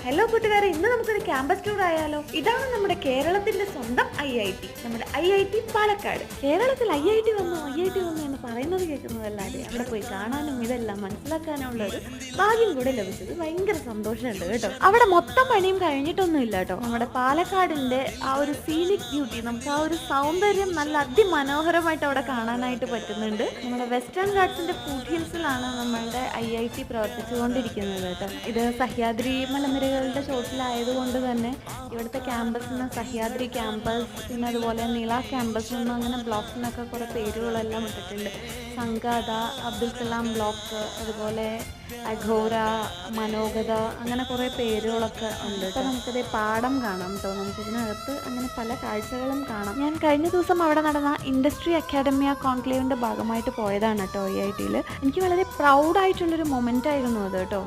Hello കൂട്ടുകാരെ, ഇന്ന് നമുക്കൊരു ക്യാമ്പസ് ടൂർ ആയാലോ? ഇതാണ് നമ്മുടെ കേരളത്തിന്റെ സ്വന്തം IIT, നമ്മുടെ IIT പാലക്കാട്. കേരളത്തിൽ IIT വന്നു എന്ന് പറയുന്നത് കേൾക്കുന്നതല്ലാതെ അവിടെ പോയി കാണാനും ഇതെല്ലാം മനസ്സിലാക്കാനുള്ള ഒരു ഭാഗ്യം കൂടെ ലഭിച്ചത് ഭയങ്കര സന്തോഷമുണ്ട് കേട്ടോ. അവിടെ മൊത്തം പണിയും കഴിഞ്ഞിട്ടൊന്നും ഇല്ല കേട്ടോ. നമ്മുടെ പാലക്കാടിന്റെ ആ ഒരു സീനിക് ബ്യൂട്ടി, നമുക്ക് ആ ഒരു സൗന്ദര്യം നല്ല അതിമനോഹരമായിട്ട് അവിടെ കാണാനായിട്ട് പറ്റുന്നുണ്ട്. നമ്മുടെ വെസ്റ്റേൺ ഗാർഡ്സിന്റെ ഫുഡ് ഹിൽസിലാണ് നമ്മളുടെ IIT പ്രവർത്തിച്ചുകൊണ്ടിരിക്കുന്നത് കേട്ടോ. ഇത് സഹ്യാദ്രി മലനിരകളുടെ ചോട്ടിലായതുകൊണ്ട് തന്നെ ഇവിടുത്തെ ക്യാമ്പസിന് സഹ്യാദ്രി ക്യാമ്പസ്, പിന്നെ അതുപോലെ നീള ക്യാമ്പസ് എന്നും അങ്ങനെ ബ്ലോക്സിനൊക്കെ കുറേ പേരുകളെല്ലാം ഇട്ടിട്ടുണ്ട്. സംഗാത, അബ്ദുൽ കലാം ബ്ലോക്ക്, അതുപോലെ അഘോര, മനോഗത, അങ്ങനെ കുറേ പേരുകളൊക്കെ ഉണ്ട്. അപ്പോൾ നമുക്കത് പാടം കാണാം കേട്ടോ. നമുക്കിതിനകത്ത് അങ്ങനെ പല കാഴ്ചകളും കാണാം. ഞാൻ കഴിഞ്ഞ ദിവസം അവിടെ നടന്ന ഇൻഡസ്ട്രി അക്കാഡമിയ കോൺക്ലേവിൻ്റെ ഭാഗമായിട്ട് പോയതാണ് കേട്ടോ IIT-യിൽ. എനിക്ക് വളരെ പ്രൗഡായിട്ടുള്ളൊരു മൊമെൻ്റ് ആയിരുന്നു അത് കേട്ടോ.